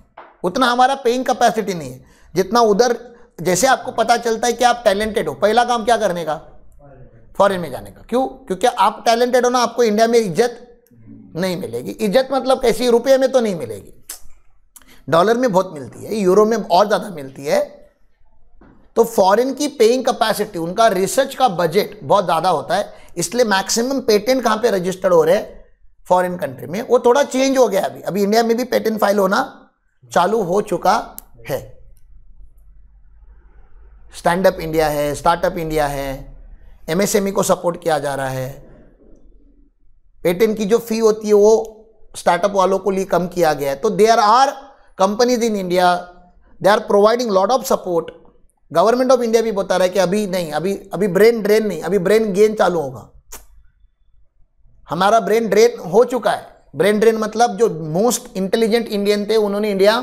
उतना हमारा पेइंग कैपेसिटी नहीं है जितना उधर। जैसे आपको पता चलता है कि आप टैलेंटेड हो, पहला काम क्या करने का, फॉरेन में जाने का। क्यों? क्योंकि आप टैलेंटेड हो ना, आपको इंडिया में इज्जत नहीं मिलेगी। इज्जत मतलब कैसी, रुपये में तो नहीं मिलेगी, डॉलर में बहुत मिलती है, यूरो में और ज़्यादा मिलती है। तो फॉरेन की पेइंग कैपेसिटी, उनका रिसर्च का बजट बहुत ज़्यादा होता है, इसलिए मैक्सिमम पेटेंट कहाँ पे रजिस्टर्ड हो रहे हैं, फॉरेन कंट्री में। वो थोड़ा चेंज हो गया अभी इंडिया में भी पेटेंट फाइल होना चालू हो चुका है। स्टैंड अप इंडिया है, स्टार्टअप इंडिया है, MSME को सपोर्ट किया जा रहा है। पेटेंट की जो फी होती है वो स्टार्टअप वालों को लिए कम किया गया है। तो there are companies in India, they are providing lot of support. Government of India भी बता रहा है कि अभी नहीं, अभी ब्रेन ड्रेन नहीं, अभी ब्रेन गेन चालू होगा। हमारा ब्रेन ड्रेन हो चुका है। ब्रेन ड्रेन मतलब जो मोस्ट इंटेलिजेंट इंडियन थे उन्होंने इंडिया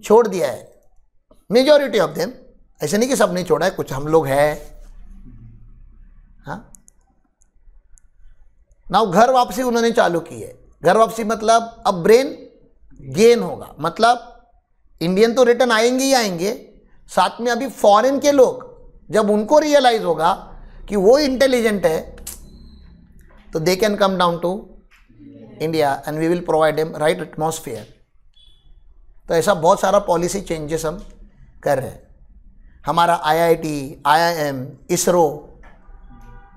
छोड़ दिया है, मेजॉरिटी ऑफ देम। ऐसे नहीं कि सब नहीं छोड़ा है, कुछ हम लोग है। हाँ ना, घर वापसी उन्होंने चालू की है। घर वापसी मतलब अब ब्रेन गेन होगा, मतलब इंडियन तो रिटर्न आएंगे ही आएंगे, साथ में अभी फॉरेन के लोग जब उनको रियलाइज होगा कि वो इंटेलिजेंट है, तो they can come down to India and we will provide them right atmosphere. तो ऐसा बहुत सारा पॉलिसी चेंजेस हम कर रहे हैं। हमारा IIT, IIM, इसरो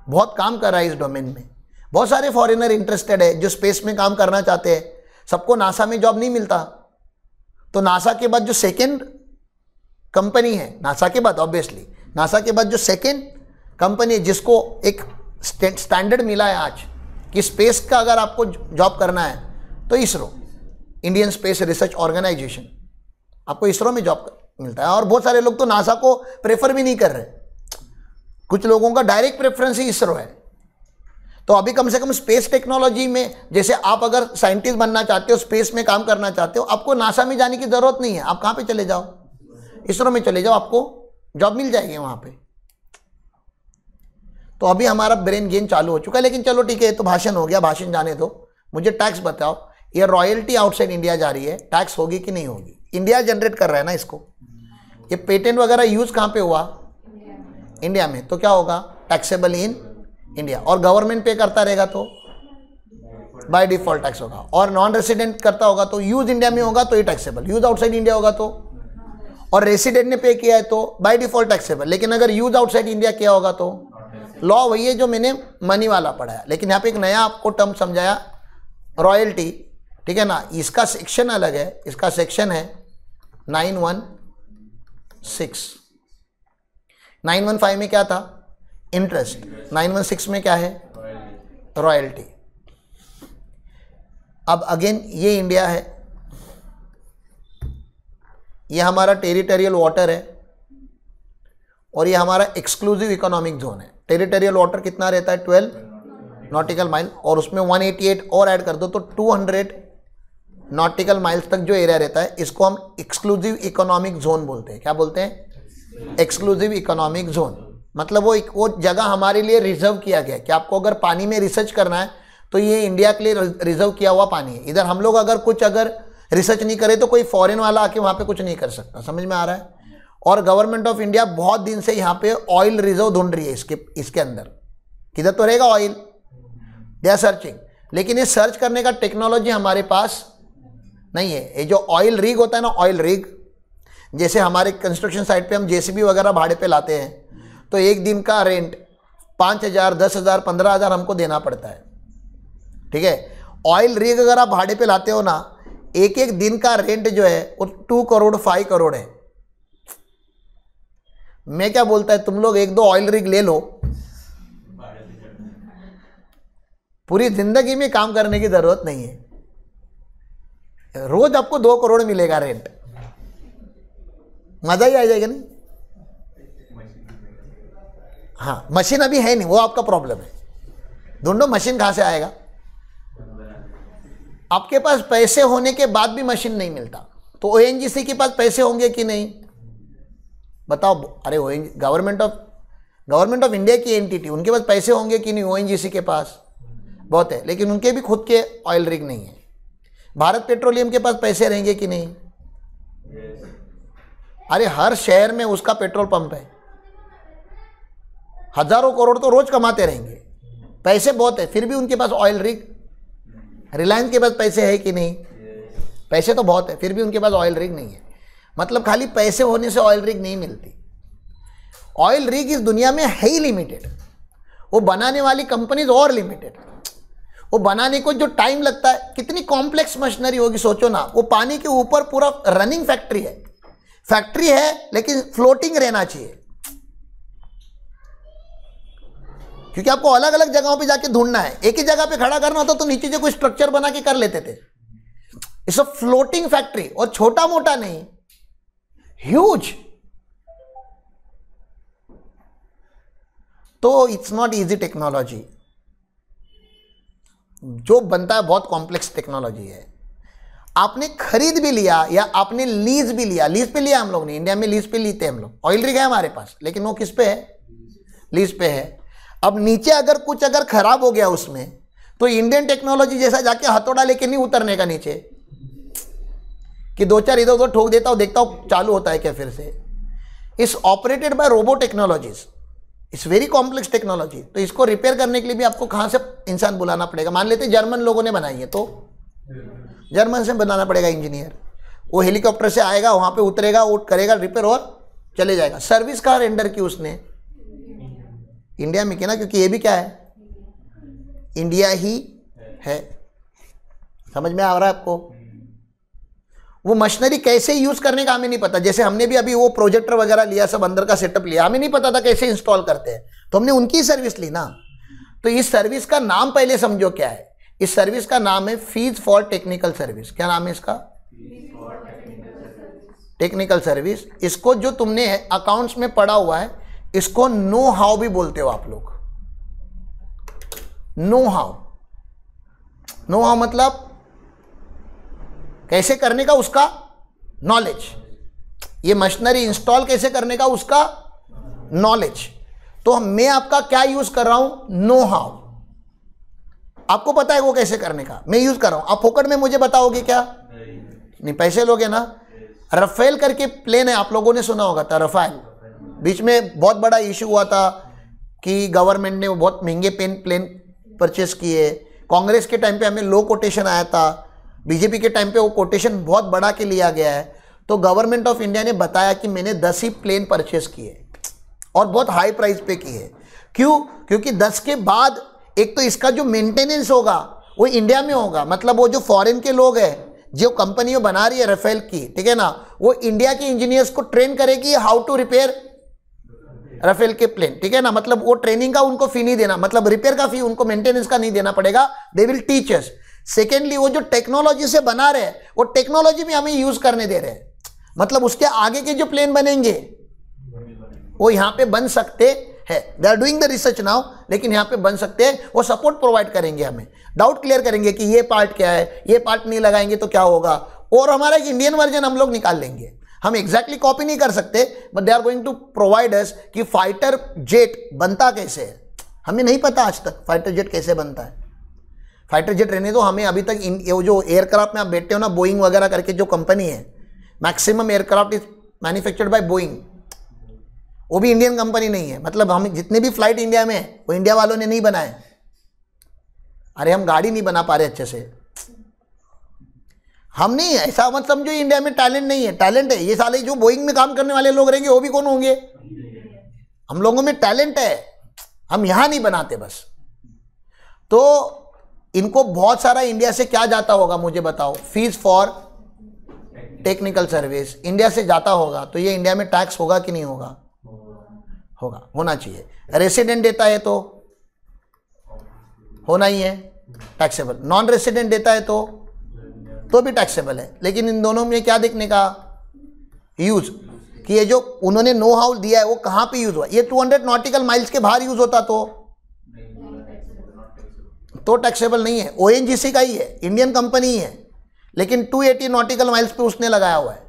बहुत काम कर रहा है इस डोमेन में। बहुत सारे फॉरेनर इंटरेस्टेड है जो स्पेस में काम करना चाहते हैं। सबको नासा में जॉब नहीं मिलता, तो नासा के बाद जो सेकेंड कंपनी है, नासा के बाद ऑब्वियसली, नासा के बाद जो सेकेंड कंपनी है जिसको एक स्टैंडर्ड मिला है आज कि स्पेस का अगर आपको जॉब करना है तो ISRO, Indian space research organization, आपको इसरो में जॉब मिलता है। और बहुत सारे लोग तो नासा को प्रेफर भी नहीं कर रहे, कुछ लोगों का डायरेक्ट प्रेफरेंस ही इसरो है। तो अभी कम से कम स्पेस टेक्नोलॉजी में, जैसे आप अगर साइंटिस्ट बनना चाहते हो, स्पेस में काम करना चाहते हो, आपको नासा में जाने की जरूरत नहीं है। आप कहाँ पे चले जाओ, इसरो में चले जाओ, आपको जॉब मिल जाएगी वहाँ पे। तो अभी हमारा ब्रेन गेन चालू हो चुका है। लेकिन चलो ठीक है, तो भाषण हो गया, भाषण जाने दो। मुझे टैक्स बताओ, ये रॉयल्टी आउटसाइड इंडिया जा रही है, टैक्स होगी कि नहीं होगी? इंडिया जनरेट कर रहा है ना इसको। ये पेटेंट वगैरह यूज कहाँ पे हुआ? इंडिया में। तो क्या होगा? Taxable in India. और गवर्नमेंट पे करता रहेगा तो बाय डिफॉल्ट टैक्स होगा। और नॉन रेसिडेंट करता होगा तो यूज इंडिया में होगा तो ये टैक्सेबल, यूज आउटसाइड इंडिया होगा तो, और रेसिडेंट ने पे किया है तो बाय डिफॉल्ट टैक्सेबल। लेकिन अगर यूज आउटसाइड इंडिया किया होगा तो लॉ वही है जो मैंने मनी वाला पढ़ाया। लेकिन यहाँ पे एक नया आपको टर्म समझाया, रॉयल्टी, ठीक है ना। इसका सेक्शन अलग है, इसका सेक्शन है 916। 915 में क्या था? इंटरेस्ट। 916 में क्या है? रॉयल्टी। अब अगेन ये इंडिया है, ये हमारा टेरिटोरियल वाटर है, और ये हमारा एक्सक्लूसिव इकोनॉमिक जोन है। टेरिटोरियल वाटर कितना रहता है? 12 नॉटिकल माइल, और उसमें 188 और ऐड कर दो तो 200 नॉटिकल माइल्स तक जो एरिया रहता है, इसको हम एक्सक्लूसिव इकोनॉमिक जोन बोलते हैं। क्या बोलते हैं? Exclusive economic zone. मतलब वो जगह हमारे लिए रिजर्व किया गया है कि आपको अगर पानी में रिसर्च करना है तो ये इंडिया के लिए रिजर्व किया हुआ पानी है। इधर हम लोग अगर रिसर्च नहीं करें तो कोई फॉरेन वाला आके वहाँ पे कुछ नहीं कर सकता। समझ में आ रहा है? और गवर्नमेंट ऑफ इंडिया बहुत दिन से यहाँ पे ऑयल रिजर्व ढूंढ रही है इसके अंदर। किधर तो रहेगा ऑयल, दे आर सर्चिंग। लेकिन ये सर्च करने का टेक्नोलॉजी हमारे पास नहीं है। ये जो ऑयल रिग होता है ना, ऑयल रिग, जैसे हमारे कंस्ट्रक्शन साइट पे हम जेसीबी वगैरह भाड़े पे लाते हैं तो एक दिन का रेंट 5,000, 10,000, 15,000 हमको देना पड़ता है, ठीक है। ऑयल रिग अगर आप भाड़े पे लाते हो ना, एक एक दिन का रेंट जो है वो 2 करोड़ 5 करोड़ है। मैं क्या बोलता है, तुम लोग 1-2 ऑयल रिग ले लो, पूरी जिंदगी में काम करने की जरूरत नहीं है, रोज आपको 2 करोड़ मिलेगा रेंट, मजा ही आ जाएगा नहीं। हाँ, मशीन अभी है नहीं, वो आपका प्रॉब्लम है। ढूंढो मशीन कहाँ से आएगा। आपके पास पैसे होने के बाद भी मशीन नहीं मिलता, तो ओएनजीसी के पास पैसे होंगे कि नहीं बताओ। अरे गवर्नमेंट ऑफ इंडिया की एंटिटी, उनके पास पैसे होंगे कि नहीं? ओएनजीसी के पास बहुत है, लेकिन उनके भी खुद के ऑयल रिग नहीं है। भारत पेट्रोलियम के पास पैसे रहेंगे कि नहीं? अरे हर शहर में उसका पेट्रोल पंप है, हजारों करोड़ तो रोज कमाते रहेंगे, पैसे बहुत है, फिर भी उनके पास ऑयल रिग। रिलायंस के पास पैसे है कि नहीं? पैसे तो बहुत है, फिर भी उनके पास ऑयल रिग नहीं है। मतलब खाली पैसे होने से ऑयल रिग नहीं मिलती। ऑयल रिग इस दुनिया में है ही लिमिटेड, वो बनाने वाली कंपनीज और लिमिटेड। वो बनाने को जो टाइम लगता है, कितनी कॉम्प्लेक्स मशीनरी होगी सोचो ना। वो पानी के ऊपर पूरा रनिंग फैक्ट्री है, लेकिन फ्लोटिंग रहना चाहिए, क्योंकि आपको अलग अलग जगहों पे जाके ढूंढना है। एक ही जगह पे खड़ा करना होता तो नीचे जो कोई स्ट्रक्चर बना के कर लेते थे। इट्स अ फ्लोटिंग फैक्ट्री, और छोटा मोटा नहीं, ह्यूज। तो इट्स नॉट इजी टेक्नोलॉजी, जो बनता है बहुत कॉम्प्लेक्स टेक्नोलॉजी है। आपने खरीद भी लिया या आपने लीज भी लिया, लीज पे लिया हम लोग ने, इंडिया में लीज पे लेते हैं हम लोग। ऑयल रिग है हमारे पास, लेकिन वो किस पे है? लीज पे है। अब नीचे अगर कुछ खराब हो गया उसमें, तो इंडियन टेक्नोलॉजी जैसा जाके हथौड़ा लेके नहीं उतरने का नीचे, कि 2-4 इधर उधर ठोक देता हूं, देखता हूं चालू होता है क्या फिर से। Is operated by robo technologies, it's very complex technology. तो इसको रिपेयर करने के लिए भी आपको कहाँ से इंसान बुलाना पड़ेगा? मान लेते जर्मन लोगों ने बनाई है, तो जर्मन से बनाना पड़ेगा इंजीनियर। वो हेलीकॉप्टर से आएगा, वहाँ पे उतरेगा, वो करेगा रिपेयर और चले जाएगा। सर्विस कहाँ रेंडर की उसने? इंडिया में की ना, क्योंकि ये भी क्या है? इंडिया ही है। समझ में आ रहा है आपको? वो मशीनरी कैसे यूज करने का हमें नहीं पता। जैसे हमने भी अभी वो प्रोजेक्टर वगैरह लिया, सब अंदर का सेटअप लिया, हमें नहीं पता था कैसे इंस्टॉल करते हैं, तो हमने उनकी सर्विस ली ना। तो इस सर्विस का नाम पहले समझो क्या है। इस सर्विस का नाम है फीस फॉर टेक्निकल सर्विस। क्या नाम है इसका? Technical service. इसको जो तुमने अकाउंट्स में पढ़ा हुआ है, इसको नो हाउ भी बोलते हो आप लोग। नो हाउ, नो हाउ मतलब कैसे करने का, उसका नॉलेज। ये मशीनरी इंस्टॉल कैसे करने का, उसका नॉलेज। तो मैं आपका क्या यूज कर रहा हूं? Know how. आपको पता है वो कैसे करने का, मैं यूज कर रहा हूं। आप फोकट में मुझे बताओगे क्या? नहीं, पैसे लोगे ना। रफेल करके प्लेन है, आप लोगों ने सुना होगा था, रफेल। बीच में बहुत बड़ा इश्यू हुआ था कि गवर्नमेंट ने बहुत महंगे प्लेन परचेस किए। कांग्रेस के टाइम पे हमें लो कोटेशन आया था, बीजेपी के टाइम पे वो कोटेशन बहुत बढ़ा के लिया गया है। तो गवर्नमेंट ऑफ इंडिया ने बताया कि मैंने 10 ही प्लेन परचेस किए और बहुत हाई प्राइस पे किए। क्यों? क्योंकि 10 के बाद एक तो इसका जो मेंटेनेंस होगा वो इंडिया में होगा। मतलब वो जो फॉरेन के लोग हैं, जो कंपनी बना रही है रफेल की, ठीक है ना, वो इंडिया के इंजीनियर्स को ट्रेन करेगी हाउ टू रिपेयर रफेल के प्लेन, ठीक है ना। मतलब वो ट्रेनिंग का उनको फी नहीं देना, मतलब रिपेयर का फी उनको मेंटेनेंस का नहीं देना पड़ेगा। They will teach us. Secondly, वो जो टेक्नोलॉजी से बना रहे हैं, वो टेक्नोलॉजी भी हमें यूज करने दे रहे हैं। मतलब उसके आगे के जो प्लेन बनेंगे वो यहाँ पे बन सकते हैं। They are doing the research now, लेकिन यहाँ पे बन सकते हैं। वो सपोर्ट प्रोवाइड करेंगे, हमें डाउट क्लियर करेंगे कि ये पार्ट क्या है, ये पार्ट नहीं लगाएंगे तो क्या होगा, और हमारा एक इंडियन वर्जन हम लोग निकाल लेंगे। हम एग्जैक्टली कॉपी नहीं कर सकते, but they are going to provide us कि फाइटर जेट बनता कैसे है। हमें नहीं पता आज तक फाइटर जेट कैसे बनता है। फाइटर जेट रहने दो, हमें अभी तक ये जो एयरक्राफ्ट में आप बैठते हो ना, बोइंग वगैरह करके जो कंपनी है, maximum aircraft is manufactured by Boeing, वो भी इंडियन कंपनी नहीं है। मतलब हम जितने भी फ्लाइट इंडिया में है वो इंडिया वालों ने नहीं बनाए। अरे हम गाड़ी नहीं बना पा रहे अच्छे से, हम नहीं है, ऐसा मत समझो इंडिया में टैलेंट नहीं है। टैलेंट है। ये साले जो बोइंग में काम करने वाले लोग रहेंगे वो भी कौन होंगे? हम लोगों में टैलेंट है, हम यहां नहीं बनाते बस। तो इनको बहुत सारा इंडिया से क्या जाता होगा मुझे बताओ? Fees for technical service India से जाता होगा, तो ये इंडिया में टैक्स होगा कि नहीं होगा? होगा, होना चाहिए। रेसिडेंट देता है तो होना ही है, टैक्सेबल। नॉन रेसिडेंट देता है तो भी टैक्सेबल है। लेकिन इन दोनों में क्या देखने का? यूज, कि ये जो उन्होंने नो हाउ दिया है वो कहां पे यूज हुआ। ये 200 नॉटिकल माइल्स के बाहर यूज होता तो टैक्सेबल नहीं है। ओएनजीसी का ही है, इंडियन कंपनी ही है, लेकिन 280 नॉटिकल माइल्स पे उसने लगाया हुआ है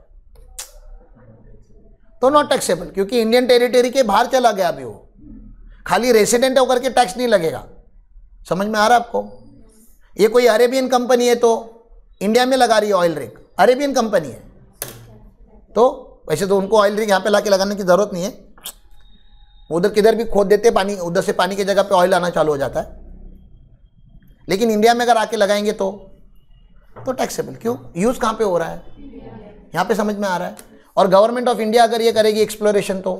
तो नॉट टैक्सेबल, क्योंकि इंडियन टेरिटरी के बाहर चला गया। अभी वो खाली रेसिडेंट होकर के टैक्स नहीं लगेगा। समझ में आ रहा है आपको? ये कोई अरेबियन कंपनी है तो इंडिया में लगा रही है ऑयल रिग, अरेबियन कंपनी है, तो वैसे तो उनको ऑयल रिग यहाँ पे लाके लगाने की जरूरत नहीं है, उधर किधर भी खोद देते पानी, उधर से पानी की जगह पे ऑयल आना चालू हो जाता है। लेकिन इंडिया में अगर आके लगाएंगे तो टैक्सेबल। क्यों? यूज कहाँ पे हो रहा है? यहाँ पे समझ में आ रहा है। और गवर्नमेंट ऑफ इंडिया अगर ये करेगी एक्सप्लोरेशन तो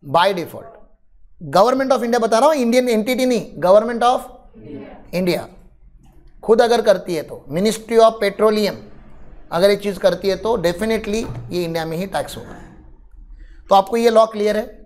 by default, government of India बता रहा हूँ, इंडियन एंटिटी नहीं, गवर्नमेंट ऑफ इंडिया खुद अगर करती है तो, मिनिस्ट्री ऑफ पेट्रोलियम अगर ये चीज़ करती है तो डेफिनेटली ये इंडिया में ही टैक्स होगा। तो आपको ये लॉ क्लियर है?